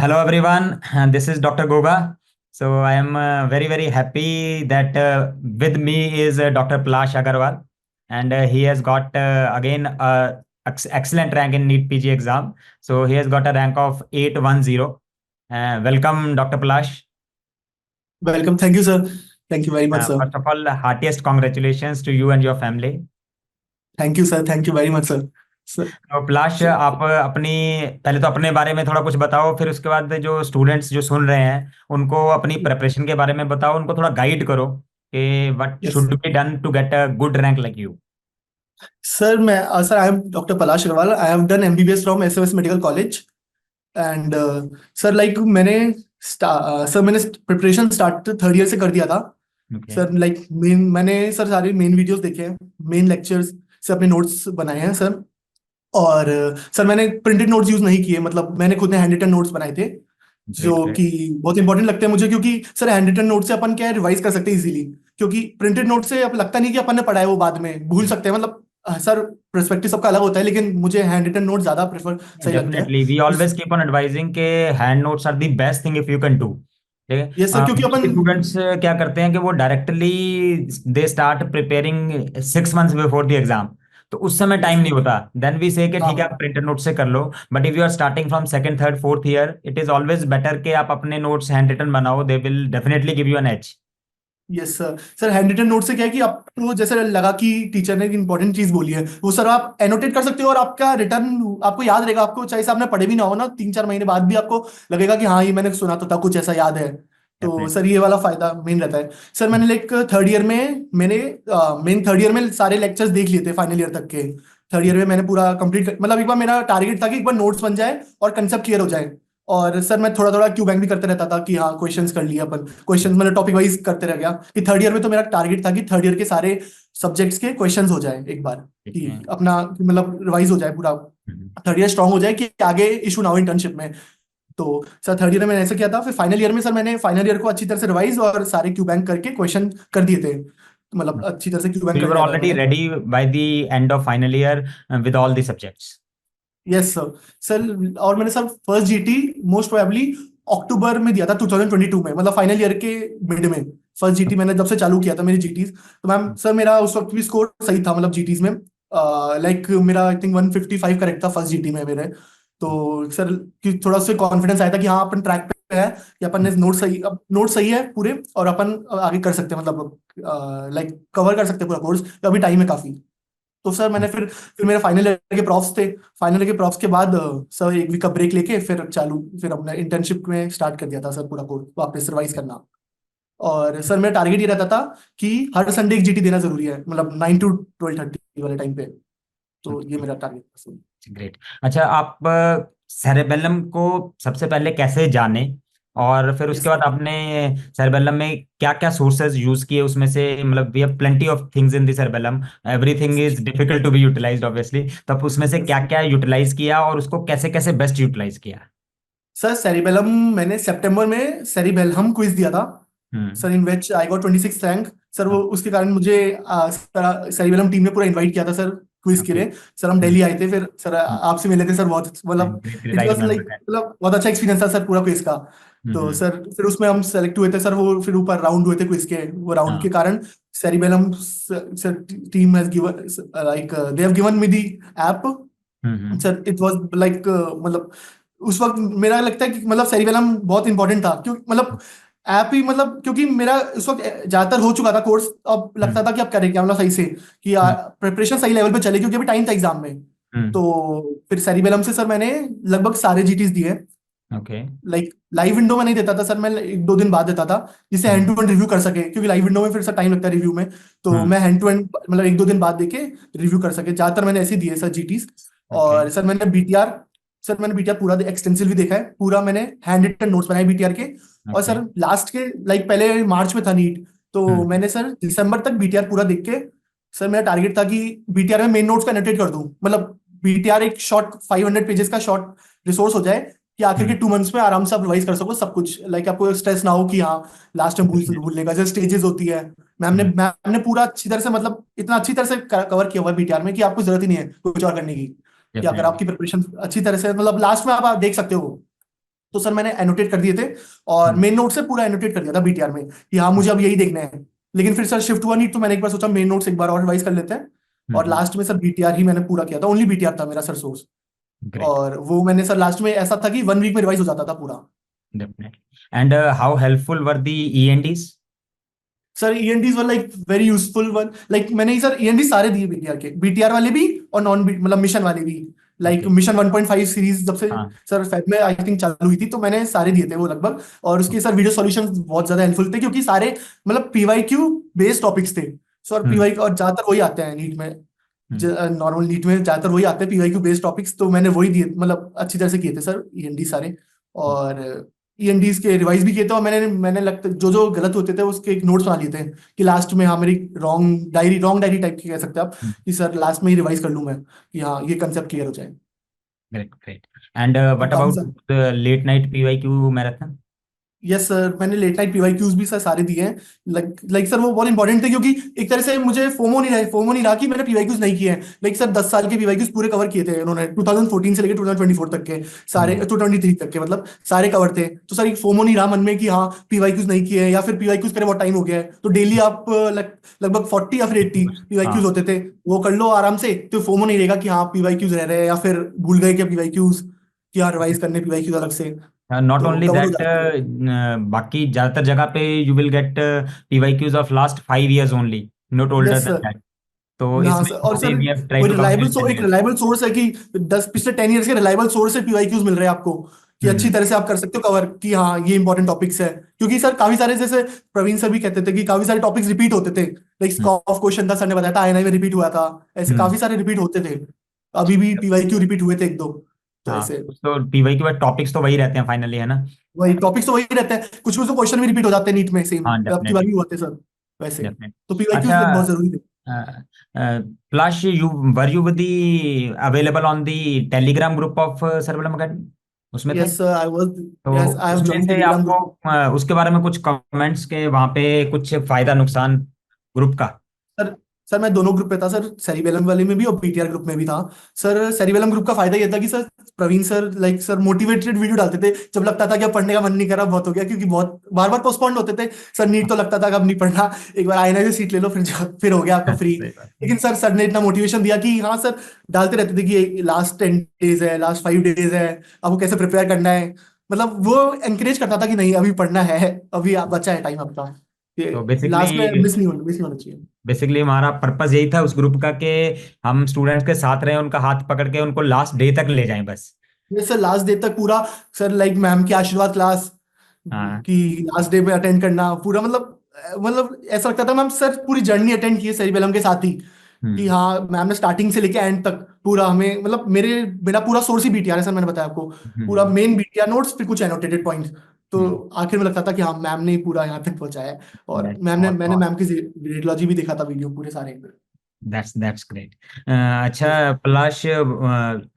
Hello everyone, this is Dr. Goga. So I am very happy that with me is Dr. Palash Agarwal, and he has got again excellent rank in NEET PG exam. So he has got a rank of 810. Welcome, Dr. Palash. Welcome. Thank you, sir. Thank you very much, sir. First of all, heartiest congratulations to you and your family. Thank you, sir. Thank you very much, sir. Sir, तो पलाश, sir, आप अपनी पहले तो अपने बारे में थोड़ा कुछ बताओ, फिर उसके बाद जो स्टूडेंट्स जो सुन रहे हैं उनको अपनी प्रिपरेशन के बारे में बताओ, उनको थोड़ा गाइड करो कि what yes. Should be done to get a good rank like you. Sir, sir, I am Dr. Palash Agarwal. I have done MBBS from SOS Medical College. And sir, like मैंने preparation start third year से कर दिया था. Okay. Sir मैंने sir सारे main videos देखे हैं, main lectures से अपने नोट्स बनाए हैं सर. और सर मैंने प्रिंटेड नोट्स यूज नहीं किए, मतलब मैंने खुद ने हैंड रिटन नोट्स बनाए थे, ग्रेट जो ग्रेट. कि बहुत इंपॉर्टेंट लगते हैं मुझे, क्योंकि सर हैंड रिटन नोट से अपन क्या है रिवाइज कर सकते हैं इजीली. क्योंकि प्रिंटेड नोट से अब लगता नहीं कि अपन ने पढ़ा है, वो बाद में भूल सकते हैं. मतलब सर पर्सपेक्टिव सबका अलग होता है, लेकिन मुझे हैंड रिटन नोट ज्यादा प्रेफर सही लगते हैं. Definitely we always keep on advising के hand notes are the best thing if you can do. ठीक है. ये सर क्योंकि अपन स्टूडेंट्स क्या करते हैं कि वो directly they start preparing 6 months before the exam, तो उस समय ये टाइम नहीं सर. होता. देन वी से कि ठीक है आप हाँ. प्रिंटेड नोट से कर लो. But if you are starting from second third fourth year, it is always better कि आप अपने नोट्स हैंड रिटन बनाओ. They will definitely give you an edge. Yes sir. Sir handwritten note से क्या है कि आपको जैसे लगा कि टीचर ने इंपॉर्टेंट चीज बोली है, वो सर आप एनोटेट कर सकते हो, और आपका रिटर्न आपको याद रहेगा. आपको चाहे से आपने पढ़े भी ना हो ना, 3-4 महीने बाद भी आपको लगेगा कि हाँ ये मैंने सुना तो था, कुछ ऐसा याद है. तो डेफिनेटली. सर ये वाला फायदा मेन रहता है. सर मैंने थर्ड ईयर में मैंने मेन थर्ड ईयर में सारे लेक्चर्स देख लिए थे फाइनल ईयर तक के. थर्ड ईयर में मैंने पूरा कंप्लीट, मतलब एक बार मेरा टारगेट था कि एक बार नोट्स बन जाए और कंसेप्ट क्लियर हो जाए. और सर मैं थोड़ा थोड़ा क्यू बैंक भी करते रहता था कि हाँ क्वेश्चंस कर लिए अपन, क्वेश्चंस मैंने टॉपिक वाइज करते रह गया. कि थर्ड ईयर में तो मेरा टारगेट था कि थर्ड ईयर के सारे सब्जेक्ट्स के क्वेश्चंस हो जाए एक बार, ठीक कि है. अपना मतलब रिवाइज हो जाए पूरा, हम्म. थर्ड ईयर स्ट्रांग हो जाए कि आगे इशू ना हो इंटर्नशिप में. तो सर थर्ड ईयर में मैंने ऐसा किया था. फिर फाइनल ईयर में सर मैंने फाइनल ईयर को अच्छी तरह से रिवाइज और सारे क्यू बैंक करके क्वेश्चन कर दिए थे, मतलब अच्छी तरह से क्यू So बैंक you कर were लिया था already मैंने. ready by the end of final year with all the subjects. Yes sir. Sir और मैंने sir first GT most probably October में दिया था 2022 में, मतलब फाइनल ईयर के मिड में. फर्स्ट जीटी मैंने जब से चालू किया था मेरी जीटीज, तो मैम सर मेरा उस वक्त भी स्कोर सही था, मतलब जीटीज में लाइक मेरा आई थिंक 155 करेक्ट था फर्स्ट जीटी में मेरे. तो सर कि थोड़ा उससे कॉन्फिडेंस आया था कि हाँ अपन ट्रैक पे है, कि अपन ने नोट सही है पूरे, और अपन आगे कर सकते हैं, मतलब लाइक कवर कर सकते हैं पूरा कोर्स. अभी टाइम है काफी. तो सर मैंने फिर मेरे फाइनल ईयर के प्रॉफ्स थे. फाइनल ईयर के प्रॉफ्स के बाद सर एक वीक का ब्रेक लेके फिर अपना इंटर्नशिप में स्टार्ट कर दिया था सर पूरा कोर्स वापस रिवाइज करना. और सर मेरा टारगेट ये रहता था कि हर संडे एक जीटी देना जरूरी है, मतलब 9 to 12:30 वाले टाइम पे. तो ये मेरा टारगेट था सर. ग्रेट. अच्छा, आप सेरेबेलम को सबसे पहले कैसे जाने, और फिर उसके यस बाद आपने सेरेबेलम में क्या क्या सोर्सेज यूज किए उसमें से? मतलब we have plenty of things in the Cerebellum, everything is difficult to be utilised obviously. तो आप उसमें से क्या क्या यूटिलाइज किया और उसको कैसे कैसे बेस्ट यूटिलाइज किया? सर सेरिबेलम मैंने सितंबर में सेरिबेलम क्विज दिया था hmm. Sir, in which I got 26 rank. Sir वो उसके कारण मुझे सेरिबेलम टीम ने पूरा इनवाइट किया था सर क्विज के ओके. लिए. सर हम दिल्ली आए थे, फिर सर आपसे मिले थे सर, बहुत मतलब great great, it I was remember like that. मतलब बहुत अच्छा एक्सपीरियंस था सर पूरा क्विज का. तो हम्म. सर फिर उसमें हम सेलेक्ट हुए थे सर, वो फिर ऊपर राउंड हुए थे क्विज के, वो राउंड के हाँ. कारण cerebellum sir team has given like they have given me the app. Hmm. Sir it was like मतलब उस वक्त मेरा लगता है कि मतलब सेरिबेलम बहुत इंपॉर्टेंट था, क्योंकि मतलब ऐप ही, मतलब क्योंकि मेरा उस वक्त ज्यादातर हो चुका था कोर्स, अब लगता हम्म. था कि अब करें क्या, मतलब सही से कि हम्म. प्रिपरेशन सही लेवल पे चले, क्योंकि अभी टाइम था एग्जाम में. हम्म. तो फिर सेरिबेलम से सर मैंने लगभग सारे जीटीज दिए. ओके. लाइक लाइव विंडो में नहीं देता था सर, मैं 1-2 दिन बाद देता था, जिससे hand hmm. To hand review कर सके, क्योंकि लाइव विंडो में फिर सर टाइम लगता है रिव्यू में. तो हम्म. मैं हैंड टू हैंड मतलब 1-2 दिन बाद देके रिव्यू कर सके. ज्यादातर मैंने ऐसे ही दिए सर जीटीज. ओके. और सर मैंने बीटीआर पूरा एक्सटेंसिव भी देखा है पूरा, मैंने हैंड रिटन नोट्स बनाए बीटीआर के. और ओके. सर लास्ट के लाइक पहले मार्च में था नीट, तो हम्म. मैंने सर दिसंबर तक बीटीआर पूरा देख के, सर मेरा टारगेट था कि बीटीआर में मेन नोट्स का एनोटेट कर दूं, मतलब बीटीआर एक शॉर्ट 500 पेजेस का शॉर्ट रिसोर्स हो जाए, कि आखिर के हम्म. 2 मंथ्स में आराम से आप रिवाइज कर सको सब कुछ. लाइक आपको स्ट्रेस ना हो कि हाँ लास्ट में भूलने का जैसे स्टेजेस होती है. हम्म. मैम ने पूरा अच्छी तरह से, मतलब इतना अच्छी तरह से कवर किया हुआ है बीटीआर में कि आपको जरूरत ही नहीं है कुछ और करने की, कि अगर डेफिनेटली. आपकी प्रिपरेशन अच्छी तरह से, मतलब लास्ट में आप देख सकते हो. तो सर मैंने एनोटेट कर दिए थे और मेन नोट से पूरा एनोटेट कर दिया था बीटीआर में कि हाँ मुझे अब यही देखना है। लेकिन फिर सर शिफ्ट हुआ नहीं, तो मैंने एक बार सोचा मेन नोट्स एक बार और रिवाइज कर लेते हैं, और लास्ट में सर बीटीआर ही मैंने पूरा किया था, ओनली बीटीआर था मेरा सर सोर्स। ग्रेट। और वो मैंने सर लास्ट में ऐसा था कि 1 वीक में रिवाइज हो जाता था पूरा। Definitely. And how helpful were the ENDs? Sir ENDs वाला एक वेरी यूजफुल वन, लाइक मैंने ही सर ईएनडी सारे दिए बीटीआर के, बीटीआर वाले भी और नॉन मतलब मिशन वाले भी। Like okay. मिशन 1.5 सीरीज जब से हाँ। सर फेब में आई थिंक चालू हुई थी, तो मैंने सारे दिए थे वो लगभग। और उसके सर वीडियो सॉल्यूशंस बहुत ज्यादा हेल्पफुल थे, क्योंकि सारे मतलब पीवाईक्यू बेस्ड टॉपिक्स थे। सर हम्म। पीवाई और ज्यादातर वही आते हैं नीट में, हम्म। नॉर्मल नीट में ज्यादातर वही आते हैं पीवाईक्यू बेस्ड टॉपिक्स, तो मैंने वही दिए, मतलब अच्छी तरह से किए थे सर ईएनडी सारे। और ईएनडीज के रिवाइज भी किए थे, और मैंने लगता जो जो गलत होते थे उसके एक नोट्स बना लिए थे कि लास्ट में, हाँ मेरी रॉन्ग डायरी टाइप की कह सकते हैं आप, कि सर लास्ट में ही रिवाइज कर लूं मैं कि हाँ ये कंसेप्ट क्लियर हो जाए। Great great. एंड तो व्हाट काफी about sir, late night PYQ marathon? Yes sir मैंने लेट नाइट पीवाईक्यूज भी सर सारे दिए हैं। लाइक सर वो बहुत इंपॉर्टेंट थे, क्योंकि एक तरह से मुझे फोमो नहीं रहा कि मैंने पीवाईक्यूज नहीं किए हैं। लाइक सर 10 साल के पीवाईक्यूज पूरे कवर किए थे उन्होंने, 2014 से लेकर 2024 तक के सारे, 2023 तक के मतलब सारे कवर थे। तो सर एक फोमो नहीं रहा मन में कि हाँ पीवाईक्यूज नहीं किए हैं, या फिर पीवाईक्यूज करे बहुत टाइम हो गया है, तो डेली आप लगभग 40 या फिर 80 पीवाईक्यूज हाँ। होते थे, वो कर लो आराम से, तो फोमो नहीं रहेगा कि हाँ पीवाईक्यूज रह रहे हैं, या फिर भूल गए क्या पीवाईक्यूज, कि हाँ रिवाइज करने पीवाईक्यूज अलग से, नॉट तो ओनली कवर हो दैट, जाते हैं। बाकी ज्यादातर जगह पे you will get PYQs of last 5 years only, not older yes then sir. That. तो हाँ इसमें सर, और सर वी हैव ट्राई कोई टू रिलायबल कंप्लीट 10 एक years। रिलायबल सोर्स है कि पिछले 10 ईयर्स के रिलायबल सोर्स से पीवाईक्यूज मिल रहे हैं आपको, कि अच्छी हम्म। तरह से आप कर सकते हो कवर, कि हाँ ये इंपॉर्टेंट टॉपिक्स है। क्योंकि सर काफी सारे, जैसे प्रवीण सर भी कहते थे कि काफी सारे टॉपिक्स रिपीट होते थे। लाइक हम्म। स्कॉफ क्वेश्चन था, सर ने बताया था आईएनआई में रिपीट हुआ था, ऐसे हम्म। काफी सारे रिपीट होते थे। अभी भी पीवाईक्यू रिपीट हुए थे एक दो, तो हाँ, ऐसे कुछ तो पीवाई के बाद टॉपिक्स तो वही रहते हैं फाइनली, है ना? वही टॉपिक्स तो वही रहते हैं, कुछ कुछ तो क्वेश्चन भी रिपीट हो जाते हैं नीट में सेम, हाँ, अब की बार डेफिनेटली। भी हुआ थे सर वैसे। डेफिनेटली। तो पीवाईक्यूज अच्छा, बहुत जरूरी थे। Plus you were you with the available on the Telegram group of Cerebellum Academy, उसमें थे? यस सर आई वाज, तो यस आई हैव उसमें जॉइंड से टेलीग्राम आपको ग्रुप। उसके बारे में कुछ कमेंट्स के वहाँ पे कुछ फायदा नुकसान ग्रुप का? सर सर मैं दोनों ग्रुप पे था सर, सेरिबेलम वाले में भी और बीटीआर ग्रुप में भी था। सर सेरिबेलम ग्रुप का फायदा ये था कि sir Praveen sir like sir motivated video डालते थे जब लगता था कि अब पढ़ने का मन नहीं कर रहा, बहुत हो गया, क्योंकि बहुत बार बार पोस्टपोन्ड होते थे। सर नीट तो लगता था कि अब नहीं पढ़ना, एक बार आईएनआई से सीट ले लो, फिर हो गया आपका फ्री। सही बात। लेकिन सर ने इतना मोटिवेशन दिया कि हाँ सर, डालते रहते थे कि लास्ट 10 डेज है, लास्ट 5 डेज है, आपको कैसे प्रिपेयर करना है। मतलब वो एंकरेज करता था कि नहीं अभी पढ़ना है, अभी बचा है टाइम आपका, तो लास्ट में बेसिकली मिस नहीं होना चाहिए। हमारा पर्पस यही था उस ग्रुप का कि हम स्टूडेंट्स के साथ रहें, उनका हाथ पकड़ के उनको लास्ट डे तक ले जाएं बस। ये सर लास्ट डे तक पूरा, सर लाइक मैम की आशीर्वाद क्लास हाँ। की लास्ट डे में अटेंड करना पूरा, मतलब ऐसा लगता था मैम सर पूरी जर्नी अटेंड की है सेरिबेलम के साथ ही, कि हम्म। हाँ मैम ने स्टार्टिंग से लेके एंड तक पूरा हमें, मतलब मेरा पूरा सोर्स ही बीटीआर है सर, मैंने बताया आपको, पूरा हम्म। मेन बीटीआर नोट्स फिर कुछ एनोटेटेड पॉइंट्स। तो हम्म। आखिर में लगता था कि हाँ मैम ने ही पूरा यहाँ तक पहुंचाया है। और बहुत मैंने बहुत मैम की रेडियोलॉजी भी देखा था, वीडियो पूरे सारे। That's great. अच्छा प्लाश,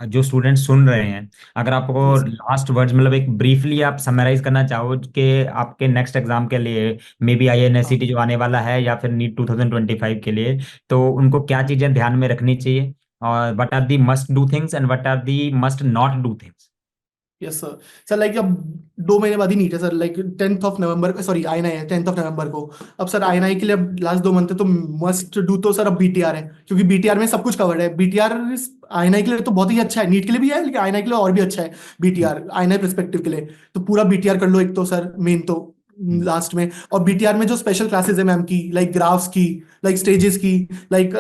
जो स्टूडेंट सुन रहे हैं, अगर आपको यस लास्ट वर्ड्स मतलब एक ब्रीफली आप समराइज करना चाहो कि आपके नेक्ट एग्जाम के लिए, मे बी आईएनएससीटी जो आने वाला है या फिर नीट 2025 के लिए, तो उनको क्या चीजें ध्यान में रखनी चाहिए, और what are the must do things and what are the must not do things? Yes sir. Sir like अब 2 महीने बाद ही नीट है sir, like 10th of November, sorry INI है 10th ऑफ नवंबर को। अब सर आईएनआई के लिए अब लास्ट 2 मंथ है, तो मस्ट डू तो सर अब बीटीआर है, क्योंकि बीटीआर में सब कुछ कवर्ड है। बीटीआर आईएनआई के लिए तो बहुत ही अच्छा है, नीट के लिए भी है, लेकिन आईएनआई के लिए और भी अच्छा है बीटीआर, आईएनआई पर्सपेक्टिव के लिए। तो पूरा बीटीआर कर लो एक तो सर, मेन तो लास्ट में। और बीटीआर में जो स्पेशल क्लासेस है मैम की, लाइक ग्राफ्स की, लाइक स्टेजेस की, लाइक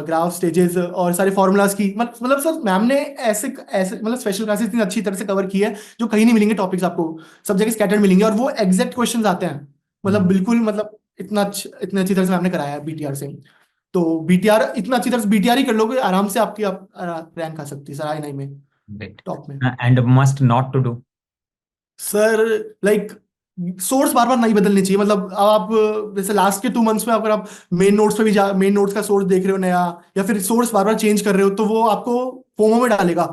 ग्राफ स्टेजेस और सारे फॉर्मूलाज की, मतलब सर मैम ने ऐसे ऐसे मतलब स्पेशल क्लासेस इतनी अच्छी तरह से कवर की है, जो कहीं नहीं मिलेंगे टॉपिक्स आपको, सब जगह स्कैटर्ड मिलेंगे, और वो एग्जैक्ट क्वेश्चंस आते हैं, मतलब बिल्कुल, मतलब इतने अच्छी तरह से मैम ने कराया है बीटीआर से। तो बीटीआर इतना अच्छी तरह से बीटीआर ही कर लोगे आराम से, आपकी आप रैंक आ सकती है सर आई में, ग्रेट। टॉप में। And must not to do? Sir like source बार बार नहीं बदलनी चाहिए, मतलब अब आप जैसे लास्ट के 2 मंथ्स में अगर आप मेन नोट्स पे भी जा मेन नोट्स का सोर्स देख रहे हो नया, या फिर सोर्स बार बार चेंज कर रहे हो, तो वो आपको फोमो में डालेगा।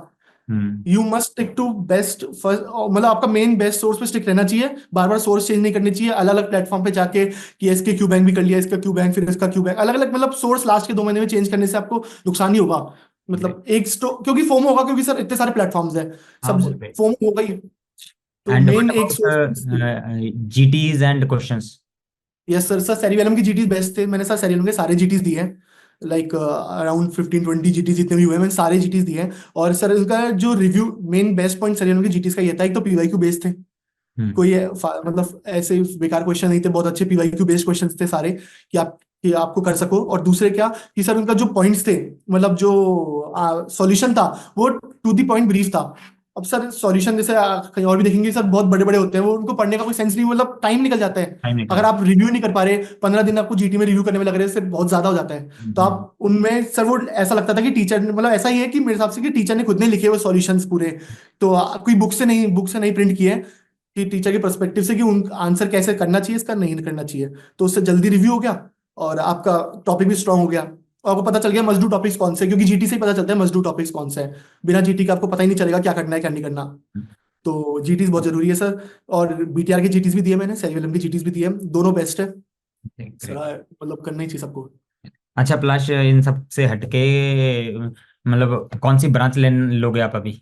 Hmm. You must stick to best first, मतलब आपका मेन बेस्ट सोर्स पे स्टिक रहना चाहिए, बार बार सोर्स चेंज नहीं करनी चाहिए, अलग अलग प्लेटफॉर्म पे जाके कि इसके क्यू बैंक भी कर लिया, इसका क्यू बैंक, फिर इसका क्यू बैंक, अलग अलग, मतलब सोर्स लास्ट के 2 महीने में चेंज करने से आपको नुकसान ही होगा। ग्रेट। मतलब क्योंकि फोमो होगा, क्योंकि सर इतने सारे प्लेटफॉर्म्स है, हाँ, सब वो फोमो होगा ही। तो And what मेन एक about सोर्स थी। GTs and questions? Yes sir, sir cerebellum की जीटीज बेस्ट थे, मैंने सर सेरिबेलम के सारे जीटीज दिए हैं। लाइक अराउंड 15-20 जीटीज जितने भी हुए हैं, मैंने सारे जीटीज दिए हैं। और सर इनका जो review, main best point cerebellum की जीटीज का ये था, एक तो पीवाईक्यू बेस्ड थे। हम्म कोई मतलब ऐसे ऐसे बेकार क्वेश्चन नहीं थे, बहुत अच्छे पीवाईक्यू बेस्ड क्वेश्चन थे सारे, कि आपको कर सको। और दूसरे क्या, कि सर उनका जो पॉइंट्स थे, मतलब जो सॉल्यूशन था, वो टू द पॉइंट ब्रीफ था। अब सर सॉल्यूशन जैसे कहीं और भी देखेंगे सर, बहुत बड़े बड़े होते हैं, वो उनको पढ़ने का कोई सेंस नहीं, मतलब टाइम निकल जाता है। टाइम निकल अगर जाए। आप रिव्यू नहीं कर पा रहे, 15 दिन आपको जीटी में रिव्यू करने में लग रहे हैं, फिर बहुत ज्यादा हो जाता है। तो हम्म आप उनमें सर, वो ऐसा लगता था कि टीचर, मतलब ऐसा ही है कि मेरे हिसाब से कि टीचर ने खुद ने लिखे हुए सॉल्यूशंस पूरे, तो कोई बुक से नहीं प्रिंट किए, कि टीचर के पर्सपेक्टिव से कि उन आंसर कैसे करना चाहिए, इसका नहीं करना चाहिए। तो उससे जल्दी रिव्यू हो गया, और आपका टॉपिक भी स्ट्रांग हो गया, और आपको पता चल गया मस्ट डू टॉपिक्स कौन से, क्योंकि जीटी से ही पता चलता है मस्ट डू टॉपिक्स कौन से हैं। बिना जीटी का आपको पता ही नहीं चलेगा क्या करना है क्या नहीं करना। तो जीटीज बहुत जरूरी है सर। और बीटीआर की जीटीज भी दिए मैंने, सेरिबेलम की जीटीज भी दिए, दोनों बेस्ट है सर। ग्रेट। मतलब करना ही चाहिए सबको। अच्छा प्लाश, इन सब से हटके मतलब कौन सी ब्रांच ले लोगे आप अभी?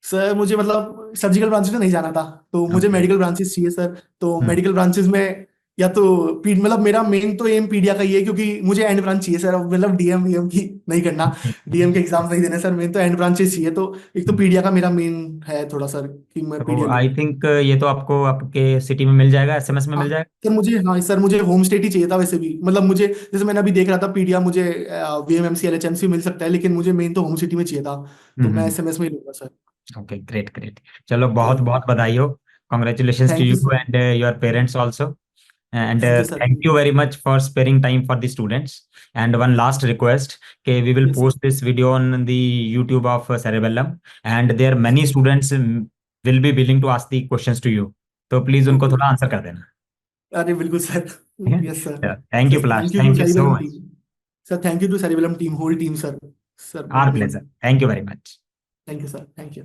सर मुझे मतलब सर्जिकल ब्रांचेस में नहीं जाना था, तो मुझे ओके। मेडिकल ब्रांचेस चाहिए सर। तो हम्म मेडिकल ब्रांचेस में या तो मतलब मेरा मेन तो एम पीडिया का ही है, क्योंकि मुझे एंड ब्रांच चाहिए सर। अब मतलब डीएम वीएम की नहीं करना, डीएम के एग्जाम्स नहीं देने सर, मेन तो एंड ब्रांचेस चाहिए। तो एक तो पीडिया का मेरा मेन है थोड़ा सर, कि मैं तो पीडिया लूँ। आई थिंक ये तो आपको आपके सिटी में मिल जाएगा, एसएमएस में हाँ मिल जाएगा। सर, मुझे, हाँ सर, मुझे होम स्टेट ही चाहिए था वैसे भी। मतलब मुझे, जैसे मैंने अभी देख रहा था पीडिया, मुझे वीएमएमसी एलएचएमसी मिल सकता है, लेकिन मुझे मेन तो होम सिटी में चाहिए था। तो मैं हम्म एसएमएस में ही लूंगा सर। Okay, great great. चलो बहुत तो बहुत बधाई हो। Congratulations to thank you you sir. and your parents also. And thank you sir. thank you very much for sparing time for the students. And one last request, okay, we will yes sir. post this video on the YouTube of Cerebellum, and there many students will be willing to ask the questions to you. तो please उनको okay. थोड़ा answer कर देना। अरे बिल्कुल sir. ठीक yes sir. है, thank you sir प्लास, thank you to thank you so Cerebellum much. Team. Sir thank you to Cerebellum team, whole team sir. Sir आर मेन। Pleasure, thank you very much. Thank you sir, thank you.